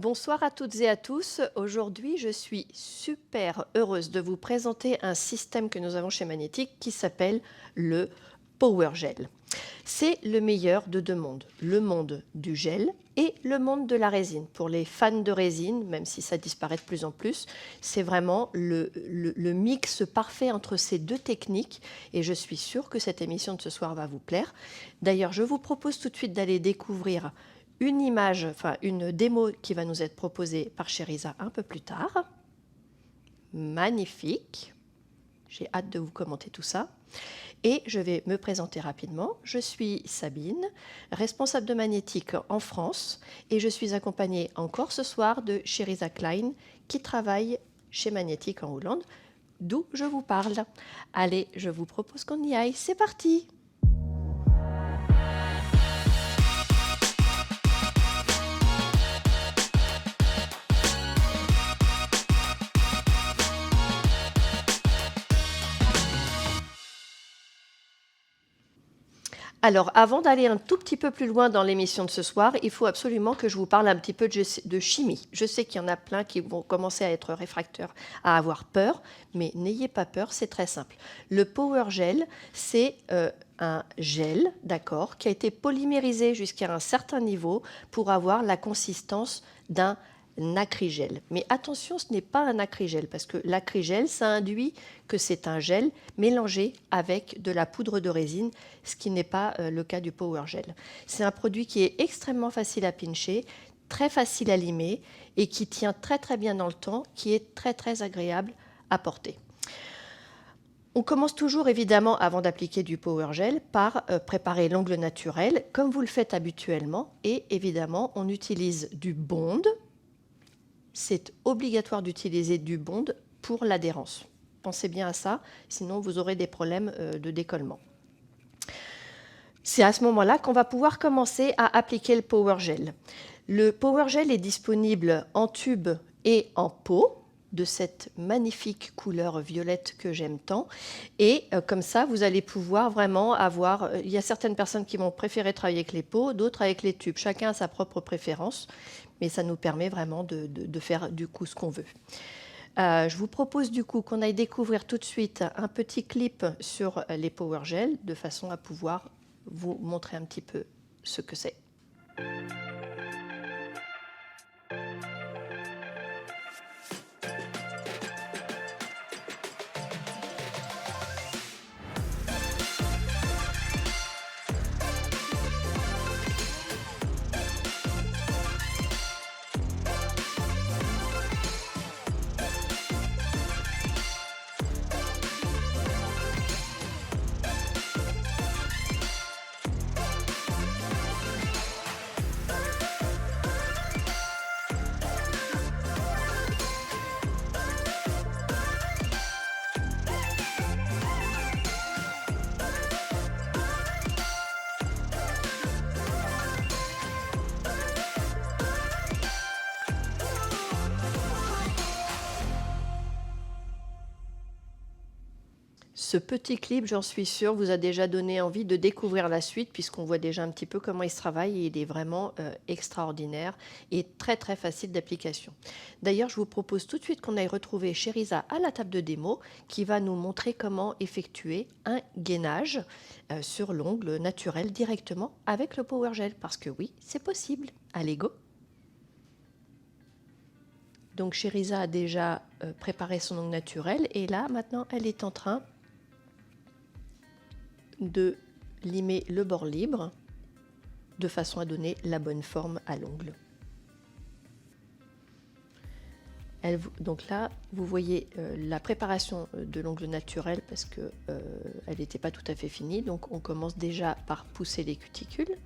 Bonsoir à toutes et à tous. Aujourd'hui, je suis super heureuse de vous présenter un système que nous avons chez Magnétique qui s'appelle le Power Gel. C'est le meilleur de deux mondes, le monde du gel et le monde de la résine. Pour les fans de résine, même si ça disparaît de plus en plus, c'est vraiment le mix parfait entre ces deux techniques et je suis sûre que cette émission de ce soir va vous plaire. D'ailleurs, je vous propose tout de suite d'aller découvrir une image, enfin une démo qui va nous être proposée par Chériza un peu plus tard. Magnifique. J'ai hâte de vous commenter tout ça. Et je vais me présenter rapidement. Je suis Sabine, responsable de Magnétique en France et je suis accompagnée encore ce soir de Chériza Klein qui travaille chez Magnétique en Hollande, d'où je vous parle. Allez, je vous propose qu'on y aille. C'est parti! Alors, avant d'aller un tout petit peu plus loin dans l'émission de ce soir, il faut absolument que je vous parle un petit peu de chimie. Je sais qu'il y en a plein qui vont commencer à être réfractaires, à avoir peur, mais n'ayez pas peur, c'est très simple. Le Power Gel, c'est un gel, d'accord, qui a été polymérisé jusqu'à un certain niveau pour avoir la consistance d'un acrigel. Mais attention, ce n'est pas un acrigel, parce que l'acrigel, ça induit que c'est un gel mélangé avec de la poudre de résine, ce qui n'est pas le cas du Power Gel. C'est un produit qui est extrêmement facile à pincher, très facile à limer et qui tient très très bien dans le temps, qui est très très agréable à porter. On commence toujours évidemment, avant d'appliquer du Power Gel, par préparer l'ongle naturel, comme vous le faites habituellement, et évidemment on utilise du Bond. C'est obligatoire d'utiliser du Bond pour l'adhérence. Pensez bien à ça, sinon vous aurez des problèmes de décollement. C'est à ce moment-là qu'on va pouvoir commencer à appliquer le Power Gel. Le Power Gel est disponible en tube et en pot, de cette magnifique couleur violette que j'aime tant. Et comme ça, vous allez pouvoir vraiment avoir... il y a certaines personnes qui vont préférer travailler avec les pots, d'autres avec les tubes. Chacun a sa propre préférence, mais ça nous permet vraiment de faire du coup ce qu'on veut. Je vous propose du coup qu'on aille découvrir tout de suite un petit clip sur les Power Gel, de façon à pouvoir vous montrer un petit peu ce que c'est. Ce petit clip, j'en suis sûre, vous a déjà donné envie de découvrir la suite puisqu'on voit déjà un petit peu comment il se travaille et il est vraiment extraordinaire et très très facile d'application. D'ailleurs, je vous propose tout de suite qu'on aille retrouver Chériza à la table de démo qui va nous montrer comment effectuer un gainage sur l'ongle naturel directement avec le Power Gel parce que oui, c'est possible. Allez, go! Donc Chériza a déjà préparé son ongle naturel et là, maintenant, elle est en train de limer le bord libre de façon à donner la bonne forme à l'ongle. Donc là, vous voyez la préparation de l'ongle naturel parce que elle n'était pas tout à fait finie. Donc on commence déjà par pousser les cuticules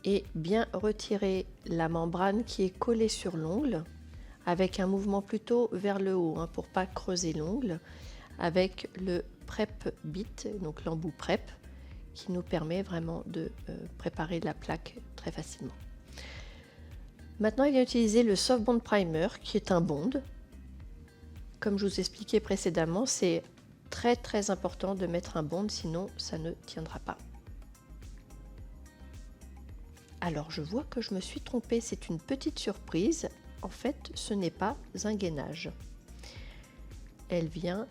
et bien retirer la membrane qui est collée sur l'ongle avec un mouvement plutôt vers le haut pour pas creuser l'ongle, avec le prep bit, donc l'embout prep, qui nous permet vraiment de préparer la plaque très facilement. Maintenant, il va utiliser le Soft Bond Primer, qui est un bond. Comme je vous expliquais précédemment, c'est très très important de mettre un bond, sinon ça ne tiendra pas. Alors je vois que je me suis trompée, c'est une petite surprise. En fait, ce n'est pas un gainage. Elle vient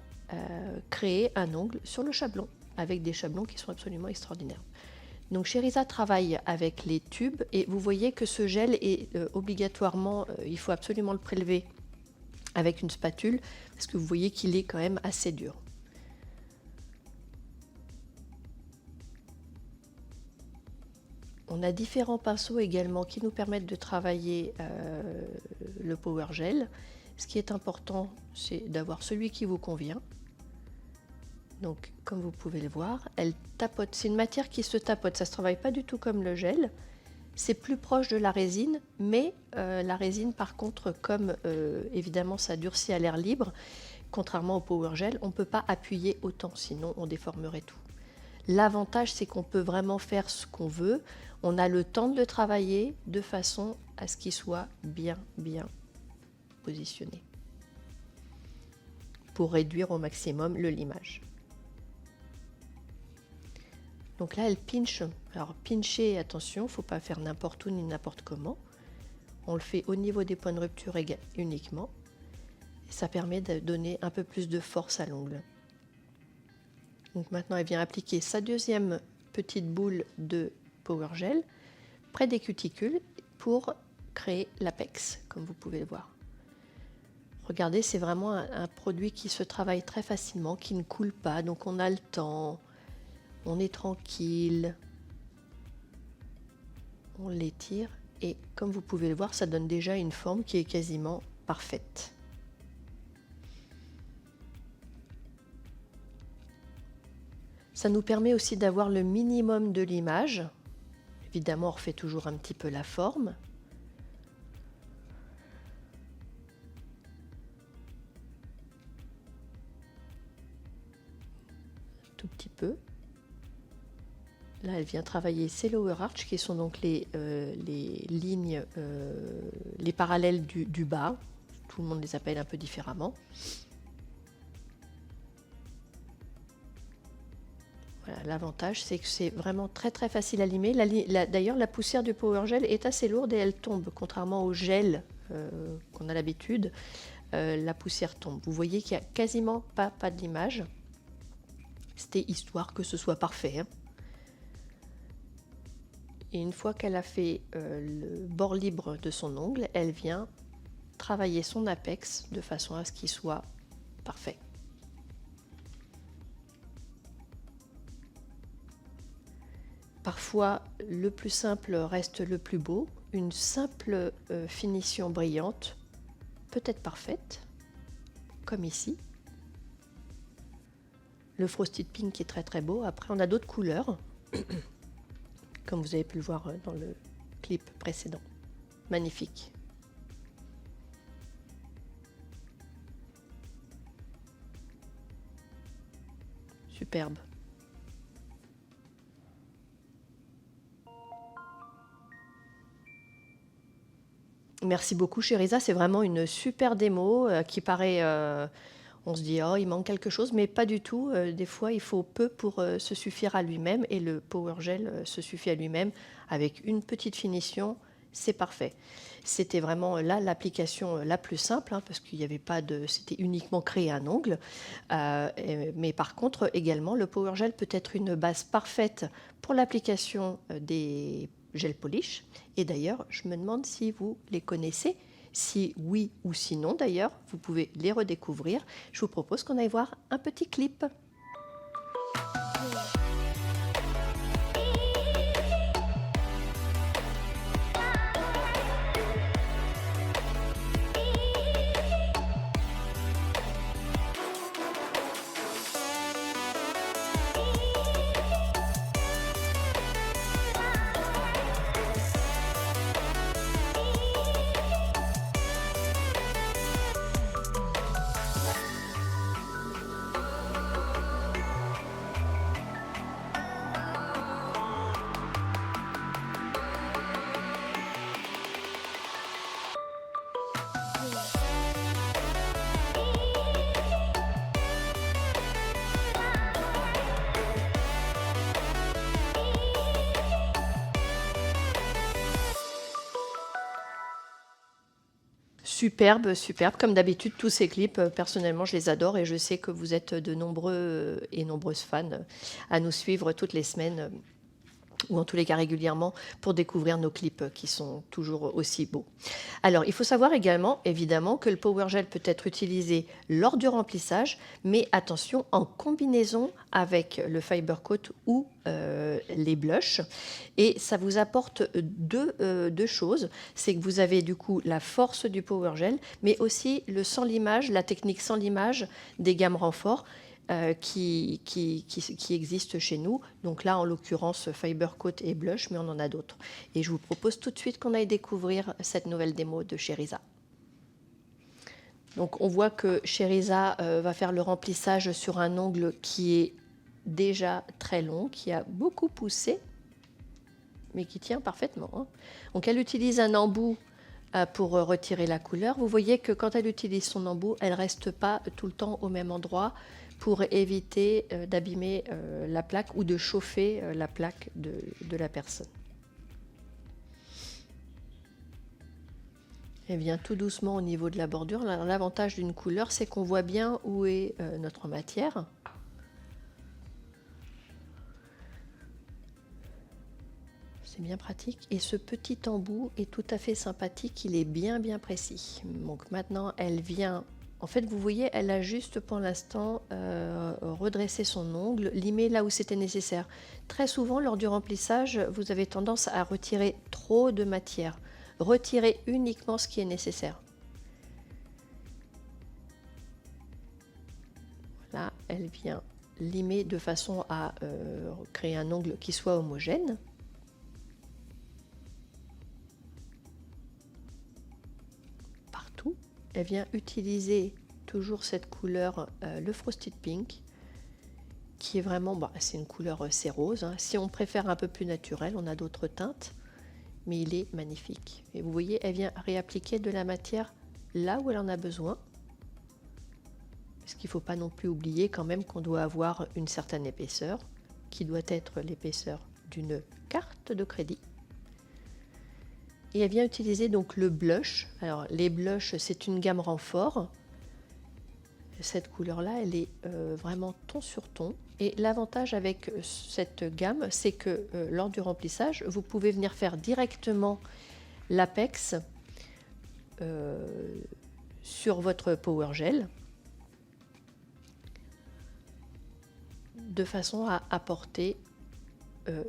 créer un ongle sur le chablon, avec des chablons qui sont absolument extraordinaires. Donc Sherizade travaille avec les tubes et vous voyez que ce gel est obligatoirement, il faut absolument le prélever avec une spatule parce que vous voyez qu'il est quand même assez dur. On a différents pinceaux également qui nous permettent de travailler le power gel. Ce qui est important, c'est d'avoir celui qui vous convient. Donc, comme vous pouvez le voir, elle tapote. C'est une matière qui se tapote. Ça ne se travaille pas du tout comme le gel. C'est plus proche de la résine, mais la résine, par contre, comme évidemment ça durcit à l'air libre, contrairement au power gel, on ne peut pas appuyer autant, sinon on déformerait tout. L'avantage, c'est qu'on peut vraiment faire ce qu'on veut. On a le temps de le travailler de façon à ce qu'il soit bien positionné pour réduire au maximum le limage. Donc là, elle pinche. Alors pincher, attention, il ne faut pas faire n'importe où ni n'importe comment. On le fait au niveau des points de rupture uniquement. Et ça permet de donner un peu plus de force à l'ongle. Donc maintenant, elle vient appliquer sa deuxième petite boule de power gel près des cuticules pour créer l'apex, comme vous pouvez le voir. Regardez, c'est vraiment un produit qui se travaille très facilement, qui ne coule pas, donc on a le temps, on est tranquille, on l'étire et comme vous pouvez le voir, ça donne déjà une forme qui est quasiment parfaite. Ça nous permet aussi d'avoir le minimum de l'image. Évidemment, on refait toujours un petit peu la forme. Tout petit peu. Là, elle vient travailler ses lower arch, qui sont donc les lignes, les parallèles du bas. Tout le monde les appelle un peu différemment. Voilà, l'avantage, c'est que c'est vraiment très facile à limer. D'ailleurs, la poussière du power gel est assez lourde et elle tombe, contrairement au gel qu'on a l'habitude. La poussière tombe. Vous voyez qu'il n'y a quasiment pas de limage. C'était histoire que ce soit parfait, hein. Et une fois qu'elle a fait le bord libre de son ongle, elle vient travailler son apex de façon à ce qu'il soit parfait. Parfois, le plus simple reste le plus beau. Une simple finition brillante peut être parfaite, comme ici. Le Frosted Pink est très beau. Après, on a d'autres couleurs, comme vous avez pu le voir dans le clip précédent. Magnifique. Superbe. Merci beaucoup Sherizade, c'est vraiment une super démo qui paraît, on se dit oh il manque quelque chose, mais pas du tout. Des fois il faut peu pour se suffire à lui-même et le Power Gel se suffit à lui-même avec une petite finition, c'est parfait. C'était vraiment là l'application la plus simple parce qu'il n'y avait pas de, c'était uniquement créer un ongle. Mais par contre également le Power Gel peut être une base parfaite pour l'application des gel polish. Et d'ailleurs, je me demande si vous les connaissez. Si oui ou sinon, d'ailleurs, vous pouvez les redécouvrir. Je vous propose qu'on aille voir un petit clip. Superbe, superbe. Comme d'habitude, tous ces clips, personnellement, je les adore et je sais que vous êtes de nombreux et nombreuses fans à nous suivre toutes les semaines, ou en tous les cas régulièrement, pour découvrir nos clips qui sont toujours aussi beaux. Alors, il faut savoir également, évidemment, que le Power Gel peut être utilisé lors du remplissage, mais attention, en combinaison avec le Fiber Coat ou les blushs. Et ça vous apporte deux choses. C'est que vous avez du coup la force du Power Gel, mais aussi le sans limage, la technique sans limage des gammes renforts. Qui existent chez nous. Donc là, en l'occurrence, Fiber Coat et Blush, mais on en a d'autres. Et je vous propose tout de suite qu'on aille découvrir cette nouvelle démo de Cheriza. Donc on voit que Cheriza va faire le remplissage sur un ongle qui est déjà très long, qui a beaucoup poussé, mais qui tient parfaitement, hein. Donc elle utilise un embout pour retirer la couleur. Vous voyez que quand elle utilise son embout, elle ne reste pas tout le temps au même endroit pour éviter d'abîmer la plaque ou de chauffer la plaque de la personne. Elle vient tout doucement au niveau de la bordure. L'avantage d'une couleur, c'est qu'on voit bien où est notre matière. C'est bien pratique. Et ce petit embout est tout à fait sympathique. Il est bien précis. Donc maintenant, elle vient... En fait, vous voyez, elle a juste pour l'instant redressé son ongle, limé là où c'était nécessaire. Très souvent, lors du remplissage, vous avez tendance à retirer trop de matière. Retirez uniquement ce qui est nécessaire. Là, elle vient limer de façon à créer un ongle qui soit homogène. Partout. Elle vient utiliser toujours cette couleur, le Frosted Pink, qui est vraiment, c'est une couleur cérose, hein. Si on préfère un peu plus naturel, on a d'autres teintes, mais il est magnifique. Et vous voyez, elle vient réappliquer de la matière là où elle en a besoin. Parce qu'il ne faut pas non plus oublier quand même qu'on doit avoir une certaine épaisseur, qui doit être l'épaisseur d'une carte de crédit. Et elle vient utiliser donc le blush. Alors les blushs, c'est une gamme renfort. Cette couleur-là, elle est vraiment ton sur ton. Et l'avantage avec cette gamme, c'est que lors du remplissage, vous pouvez venir faire directement l'apex sur votre Power Gel, de façon à apporter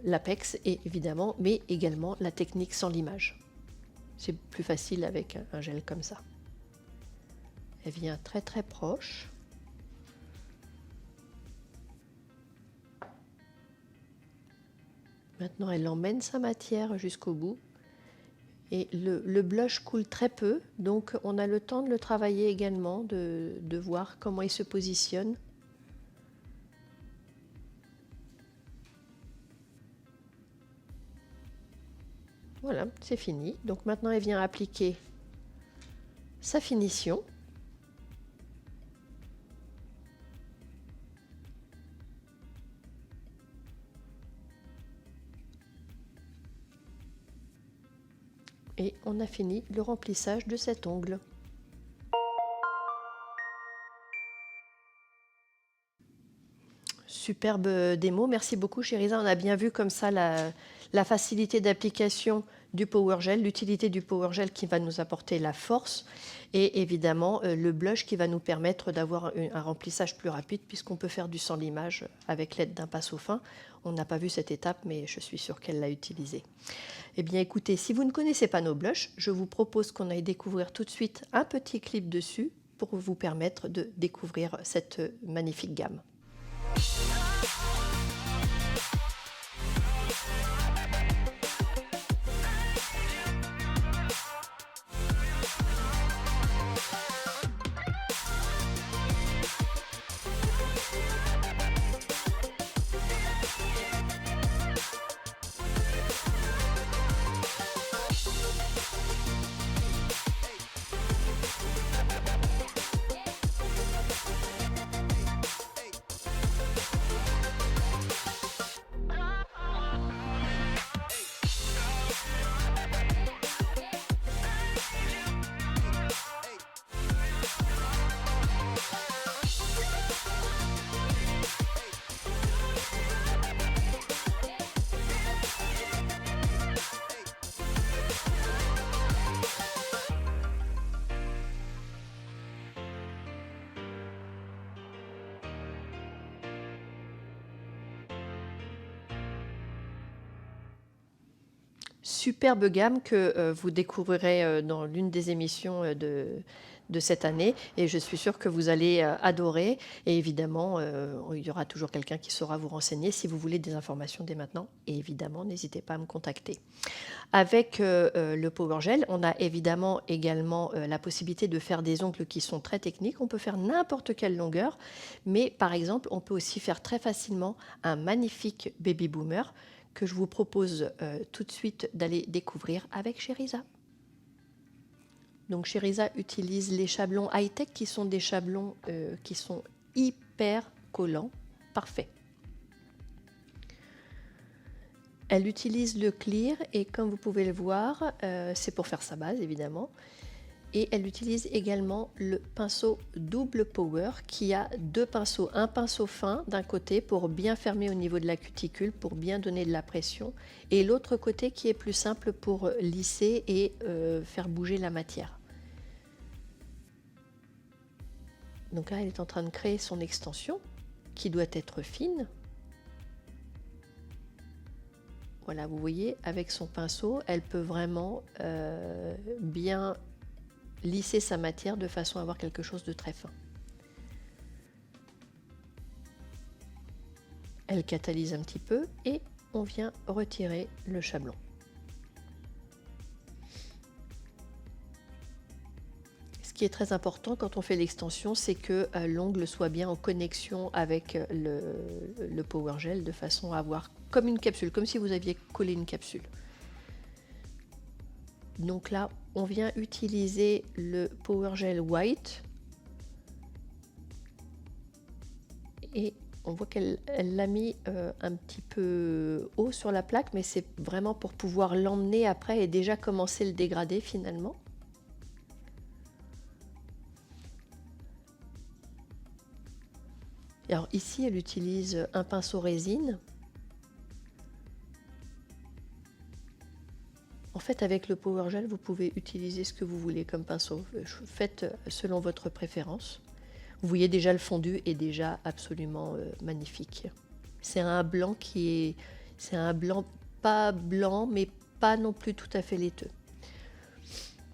l'apex, et évidemment, mais également la technique sans limage. C'est plus facile avec un gel comme ça. Elle vient très proche. Maintenant, elle emmène sa matière jusqu'au bout. Et le blush coule très peu, donc on a le temps de le travailler également, de voir comment il se positionne. Voilà, c'est fini. Donc maintenant, elle vient appliquer sa finition. Et on a fini le remplissage de cet ongle. Superbe démo, merci beaucoup Cheriza. On a bien vu comme ça la facilité d'application du Power Gel, l'utilité du Power Gel qui va nous apporter la force, et évidemment le blush qui va nous permettre d'avoir un remplissage plus rapide, puisqu'on peut faire du sans limage avec l'aide d'un pinceau fin. On n'a pas vu cette étape, mais je suis sûre qu'elle l'a utilisée. Eh bien écoutez, si vous ne connaissez pas nos blushs, je vous propose qu'on aille découvrir tout de suite un petit clip dessus pour vous permettre de découvrir cette magnifique gamme. superbe gamme que vous découvrirez dans l'une des émissions de cette année et je suis sûre que vous allez adorer et évidemment il y aura toujours quelqu'un qui saura vous renseigner si vous voulez des informations dès maintenant et évidemment n'hésitez pas à me contacter. Avec le Power Gel, on a évidemment également la possibilité de faire des ongles qui sont très techniques. On peut faire n'importe quelle longueur, mais par exemple, on peut aussi faire très facilement un magnifique baby boomer que je vous propose tout de suite d'aller découvrir avec Cheriza. Donc Cheriza utilise les chablons high-tech qui sont des chablons qui sont hyper collants, parfait. Elle utilise le clear et comme vous pouvez le voir, c'est pour faire sa base évidemment. Et elle utilise également le pinceau double power qui a deux pinceaux, un pinceau fin d'un côté pour bien fermer au niveau de la cuticule, pour bien donner de la pression, et l'autre côté qui est plus simple pour lisser et faire bouger la matière. Donc là, elle est en train de créer son extension qui doit être fine. Voilà, vous voyez, avec son pinceau, elle peut vraiment bien lisser sa matière de façon à avoir quelque chose de très fin. Elle catalyse un petit peu et on vient retirer le chablon. Ce qui est très important quand on fait l'extension, c'est que l'ongle soit bien en connexion avec le Power Gel de façon à avoir comme une capsule, comme si vous aviez collé une capsule. Donc là, on vient utiliser le Power Gel White et on voit qu'elle l'a mis un petit peu haut sur la plaque, mais c'est vraiment pour pouvoir l'emmener après et déjà commencer le dégradé finalement. Alors ici, elle utilise un pinceau résine. En fait, avec le Power Gel, vous pouvez utiliser ce que vous voulez comme pinceau. Faites selon votre préférence. Vous voyez déjà le fondu est déjà absolument magnifique. C'est un blanc c'est un blanc pas blanc, mais pas non plus tout à fait laiteux.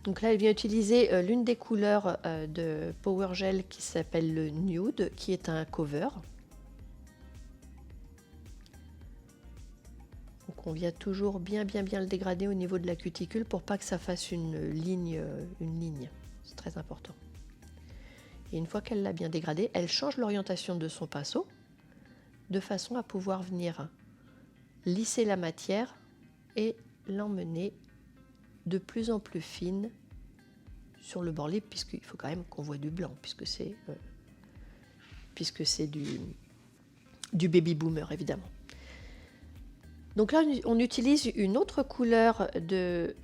Donc là, elle vient utiliser l'une des couleurs de Power Gel qui s'appelle le Nude, qui est un cover. Donc on vient toujours bien le dégrader au niveau de la cuticule pour pas que ça fasse une ligne. C'est très important. Et une fois qu'elle l'a bien dégradé, elle change l'orientation de son pinceau de façon à pouvoir venir lisser la matière et l'emmener de plus en plus fine sur le bord libre, puisqu'il faut quand même qu'on voit du blanc, puisque c'est du baby boomer évidemment. Donc là, on utilise une autre couleur de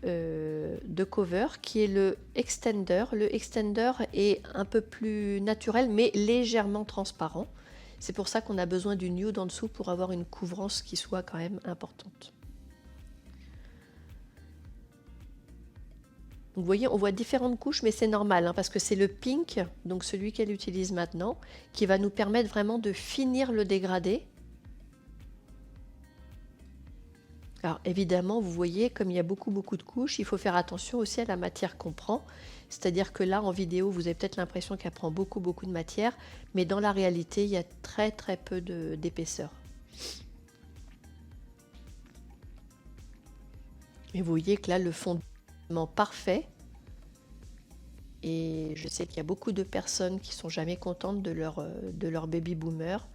cover qui est le Extender. Le Extender est un peu plus naturel, mais légèrement transparent. C'est pour ça qu'on a besoin du nude en dessous pour avoir une couvrance qui soit quand même importante. Donc vous voyez, on voit différentes couches, mais c'est normal, parce que c'est le pink, donc celui qu'elle utilise maintenant, qui va nous permettre vraiment de finir le dégradé. Alors évidemment, vous voyez, comme il y a beaucoup de couches, il faut faire attention aussi à la matière qu'on prend. C'est-à-dire que là, en vidéo, vous avez peut-être l'impression qu'elle prend beaucoup de matière, mais dans la réalité, il y a très peu d'épaisseur. Et vous voyez que là, le fond est vraiment parfait. Et je sais qu'il y a beaucoup de personnes qui sont jamais contentes de leur baby boomer.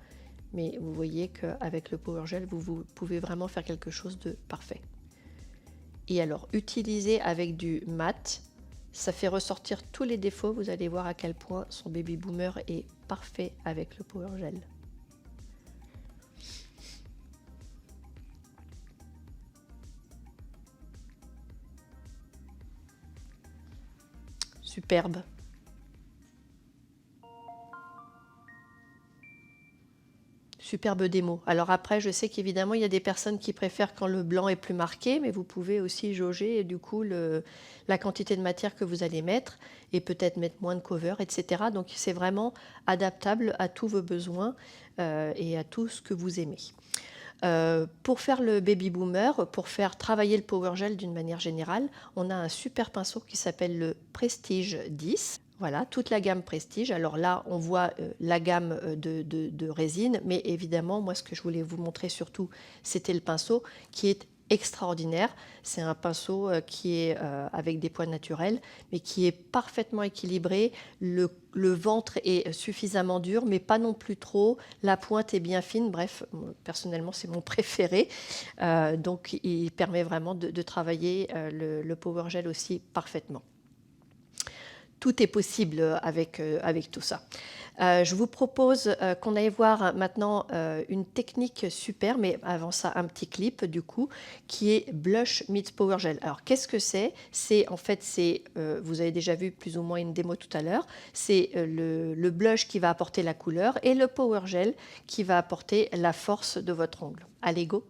Mais vous voyez qu'avec le Power Gel, vous pouvez vraiment faire quelque chose de parfait. Et alors, utiliser avec du mat, ça fait ressortir tous les défauts. Vous allez voir à quel point son baby boomer est parfait avec le Power Gel. Superbe. Superbe démo. Alors après, je sais qu'évidemment, il y a des personnes qui préfèrent quand le blanc est plus marqué, mais vous pouvez aussi jauger du coup la quantité de matière que vous allez mettre et peut-être mettre moins de cover, etc. Donc c'est vraiment adaptable à tous vos besoins et à tout ce que vous aimez. Pour faire le baby boomer, pour faire travailler le power gel d'une manière générale, on a un super pinceau qui s'appelle le Prestige 10. Voilà, toute la gamme Prestige. Alors là, on voit la gamme de résine, mais évidemment, moi, ce que je voulais vous montrer surtout, c'était le pinceau qui est extraordinaire. C'est un pinceau qui est avec des poids naturels, mais qui est parfaitement équilibré. Le ventre est suffisamment dur, mais pas non plus trop. La pointe est bien fine. Bref, personnellement, c'est mon préféré. Donc, il permet vraiment de travailler le power gel aussi parfaitement. Tout est possible avec tout ça. Je vous propose qu'on aille voir maintenant une technique super, mais avant ça, un petit clip du coup, qui est Blush meets Power Gel. Alors, qu'est-ce que c'est? En fait, vous avez déjà vu plus ou moins une démo tout à l'heure, c'est le blush qui va apporter la couleur et le Power Gel qui va apporter la force de votre ongle. Allez, go!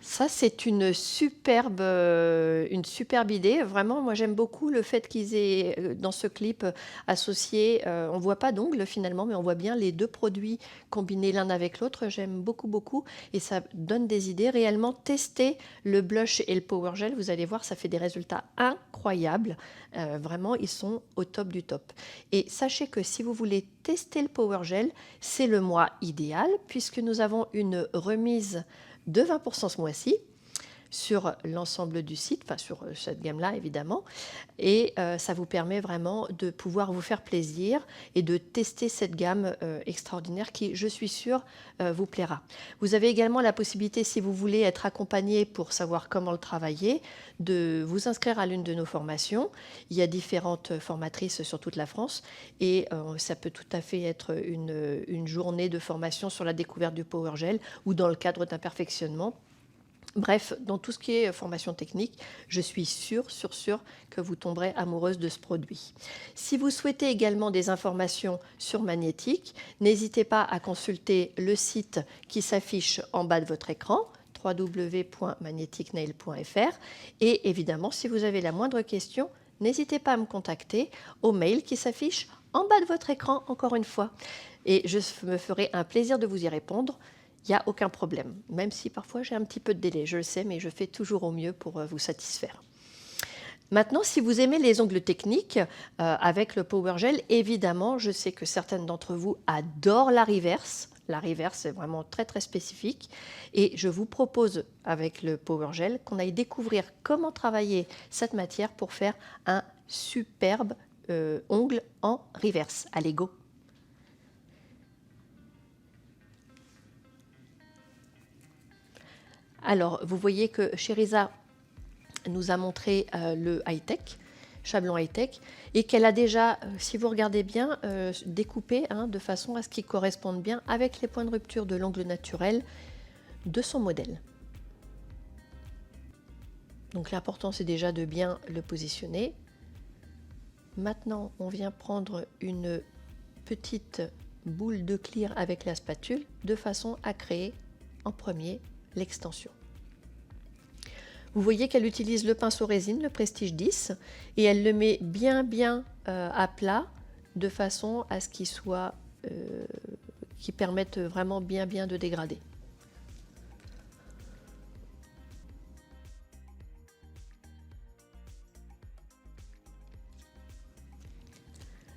Ça, c'est une superbe idée. Vraiment, moi, j'aime beaucoup le fait qu'ils aient, dans ce clip, associé, on ne voit pas d'ongles finalement, mais on voit bien les deux produits combinés l'un avec l'autre. J'aime beaucoup, beaucoup. Et ça donne des idées. Réellement, tester le blush et le power gel, vous allez voir, ça fait des résultats incroyables. Vraiment, ils sont au top du top. Et sachez que si vous voulez tester le power gel, c'est le mois idéal, puisque nous avons une remise de 20% ce mois-ci sur l'ensemble du site, enfin sur cette gamme-là évidemment, et ça vous permet vraiment de pouvoir vous faire plaisir et de tester cette gamme extraordinaire qui, je suis sûre, vous plaira. Vous avez également la possibilité, si vous voulez être accompagné pour savoir comment le travailler, de vous inscrire à l'une de nos formations. Il y a différentes formatrices sur toute la France et ça peut tout à fait être une journée de formation sur la découverte du Power Gel ou dans le cadre d'un perfectionnement. Bref, dans tout ce qui est formation technique, je suis sûre que vous tomberez amoureuse de ce produit. Si vous souhaitez également des informations sur Magnétique, n'hésitez pas à consulter le site qui s'affiche en bas de votre écran, www.magneticnail.fr. Et évidemment, si vous avez la moindre question, n'hésitez pas à me contacter au mail qui s'affiche en bas de votre écran, encore une fois. Et je me ferai un plaisir de vous y répondre. Il n'y a aucun problème, même si parfois j'ai un petit peu de délai, je le sais, mais je fais toujours au mieux pour vous satisfaire. Maintenant, si vous aimez les ongles techniques avec le Power Gel, évidemment, je sais que certaines d'entre vous adorent la reverse. La reverse est vraiment très très spécifique et je vous propose avec le Power Gel qu'on aille découvrir comment travailler cette matière pour faire un superbe ongle en reverse. Allez, go! Alors, vous voyez que Chériza nous a montré le high-tech, Chablon high-tech, et qu'elle a déjà, si vous regardez bien, découpé de façon à ce qu'il corresponde bien avec les points de rupture de l'ongle naturel de son modèle. Donc l'important, c'est déjà de bien le positionner. Maintenant, on vient prendre une petite boule de clear avec la spatule de façon à créer en premier l'extension. Vous voyez qu'elle utilise le pinceau résine, le Prestige 10, et elle le met bien à plat de façon à ce qu'il soit, qui permette vraiment bien de dégrader.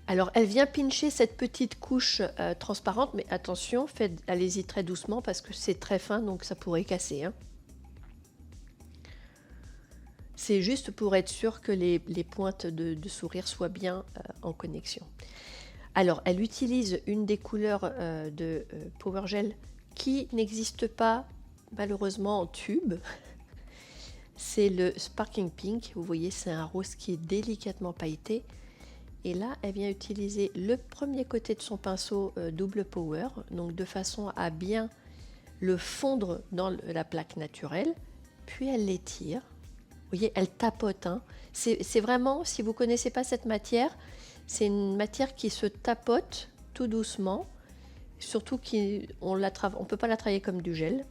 Alors, elle vient pincher cette petite couche transparente, mais attention, allez-y très doucement parce que c'est très fin, donc ça pourrait casser. C'est juste pour être sûr que les pointes de sourire soient bien en connexion. Alors, elle utilise une des couleurs de Power Gel qui n'existe pas malheureusement en tube. C'est le Sparking Pink. Vous voyez, c'est un rose qui est délicatement pailleté. Et là, elle vient utiliser le premier côté de son pinceau double power, donc de façon à bien le fondre dans la plaque naturelle, puis elle l'étire. Vous voyez, elle tapote. Hein. C'est vraiment, si vous ne connaissez pas cette matière, c'est une matière qui se tapote tout doucement, surtout qu'on ne peut pas la travailler comme du gel.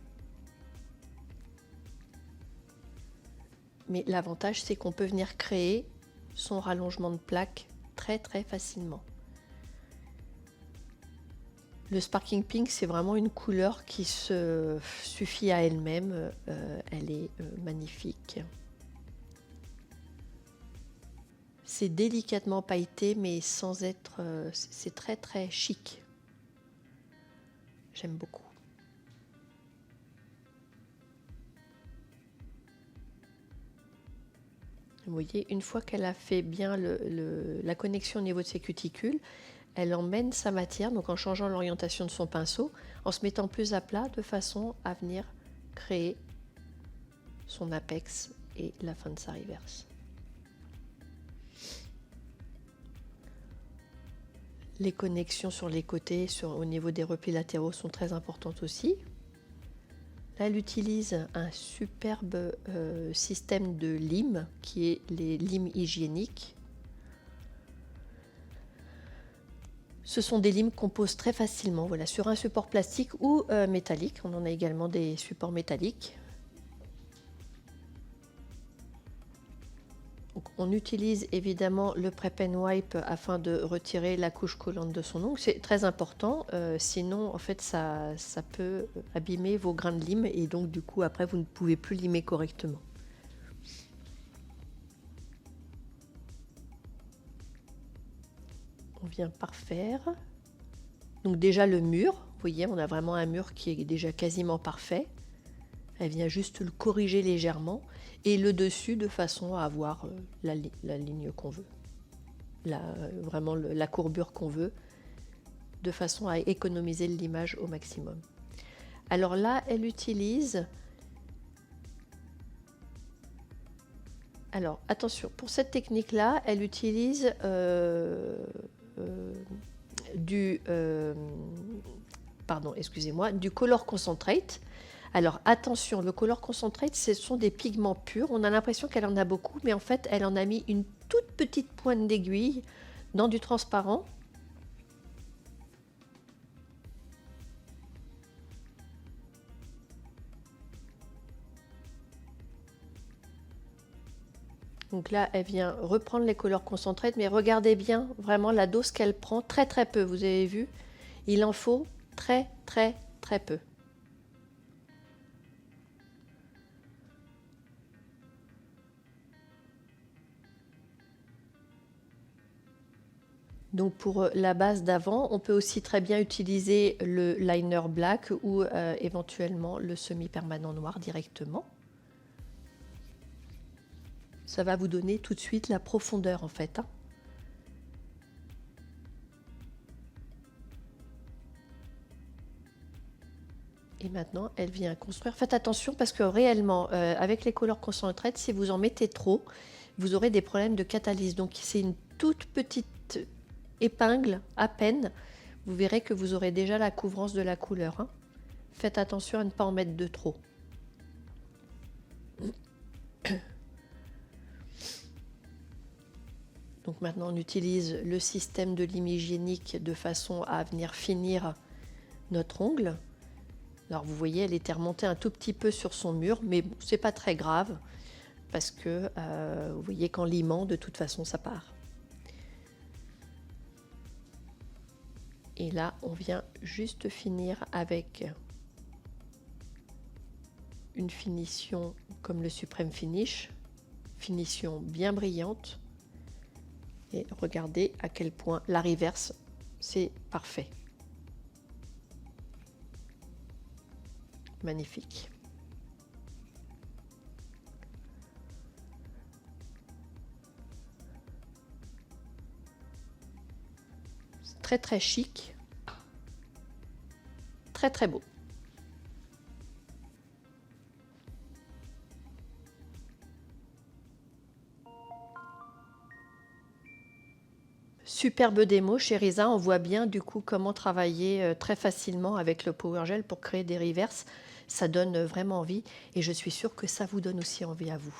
Mais l'avantage, c'est qu'on peut venir créer son rallongement de plaque très très facilement. Le Sparking Pink, c'est vraiment une couleur qui se suffit à elle-même. Elle est magnifique. C'est délicatement pailleté, mais sans être... c'est très très chic. J'aime beaucoup. Vous voyez, une fois qu'elle a fait bien la connexion au niveau de ses cuticules, elle emmène sa matière, donc en changeant l'orientation de son pinceau, en se mettant plus à plat, de façon à venir créer son apex et la fin de sa reverse. Les connexions sur les côtés, au niveau des replis latéraux, sont très importantes aussi. Là, elle utilise un superbe système de limes, qui est les limes hygiéniques. Ce sont des limes qu'on pose très facilement, voilà, sur un support plastique ou métallique. On en a également des supports métalliques. Donc, on utilise évidemment le Prep and Wipe afin de retirer la couche collante de son ongle. C'est très important, sinon en fait ça peut abîmer vos grains de lime et donc du coup après vous ne pouvez plus limer correctement. On vient parfaire. Donc déjà le mur, vous voyez, on a vraiment un mur qui est déjà quasiment parfait. Elle vient juste le corriger légèrement et le dessus de façon à avoir la ligne qu'on veut, vraiment la courbure qu'on veut, de façon à économiser le limage au maximum. Alors là, elle utilise... Alors attention, pour cette technique-là, elle utilise du color concentrate. Alors attention, le color concentrate, ce sont des pigments purs. On a l'impression qu'elle en a beaucoup, mais en fait, elle en a mis une toute petite pointe d'aiguille dans du transparent. Donc là, elle vient reprendre les couleurs concentrées, mais regardez bien vraiment la dose qu'elle prend, très très peu, vous avez vu. Il en faut très très très peu. Donc pour la base d'avant, on peut aussi très bien utiliser le liner black ou éventuellement le semi-permanent noir directement. Ça va vous donner tout de suite la profondeur en fait. Hein. Et maintenant, elle vient construire. Faites attention parce que réellement, avec les couleurs concentrées, si vous en mettez trop, vous aurez des problèmes de catalyse. Donc c'est une toute petite épingle à peine. Vous verrez que vous aurez déjà la couvrance de la couleur. Hein. Faites attention à ne pas en mettre de trop. Donc maintenant, on utilise le système de lime hygiénique de façon à venir finir notre ongle. Alors vous voyez, elle était remontée un tout petit peu sur son mur, mais bon, c'est pas très grave parce que vous voyez qu'en limant, de toute façon, ça part. Et là, on vient juste finir avec une finition comme le Supreme Finish, finition bien brillante. Et regardez à quel point la reverse, c'est parfait. Magnifique. Très très chic, très très beau. Superbe démo chez Risa, on voit bien du coup comment travailler très facilement avec le Power Gel pour créer des reverses. Ça donne vraiment envie et je suis sûre que ça vous donne aussi envie à vous.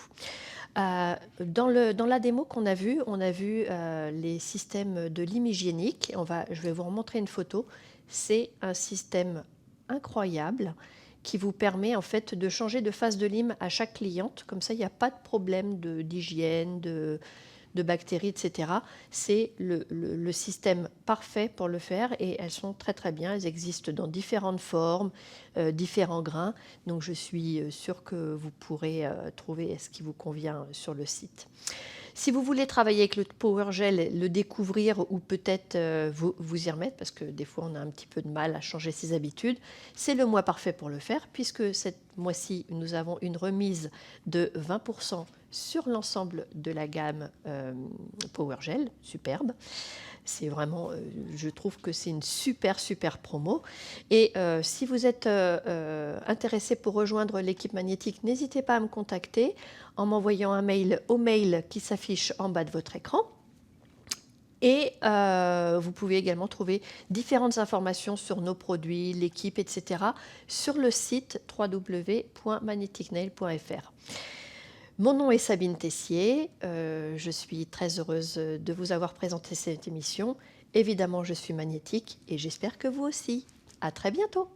Dans la démo qu'on a vue, on a vu les systèmes de lime hygiénique. Je vais vous remontrer une photo. C'est un système incroyable qui vous permet en fait de changer de phase de lime à chaque cliente. Comme ça, il n'y a pas de problème d'hygiène, de bactéries, etc. C'est le système parfait pour le faire et elles sont très très bien. Elles existent dans différentes formes, différents grains. Donc je suis sûre que vous pourrez trouver ce qui vous convient sur le site. Si vous voulez travailler avec le Power Gel, le découvrir ou peut-être vous y remettre, parce que des fois on a un petit peu de mal à changer ses habitudes, c'est le mois parfait pour le faire, puisque cette mois-ci, nous avons une remise de 20% sur l'ensemble de la gamme Power Gel, superbe. C'est vraiment, je trouve que c'est une super promo. Et si vous êtes intéressé pour rejoindre l'équipe magnétique, n'hésitez pas à me contacter en m'envoyant un mail au mail qui s'affiche en bas de votre écran. Et vous pouvez également trouver différentes informations sur nos produits, l'équipe, etc. sur le site www.magneticnail.fr. Mon nom est Sabine Tessier, je suis très heureuse de vous avoir présenté cette émission. Évidemment, je suis magnétique et j'espère que vous aussi. À très bientôt.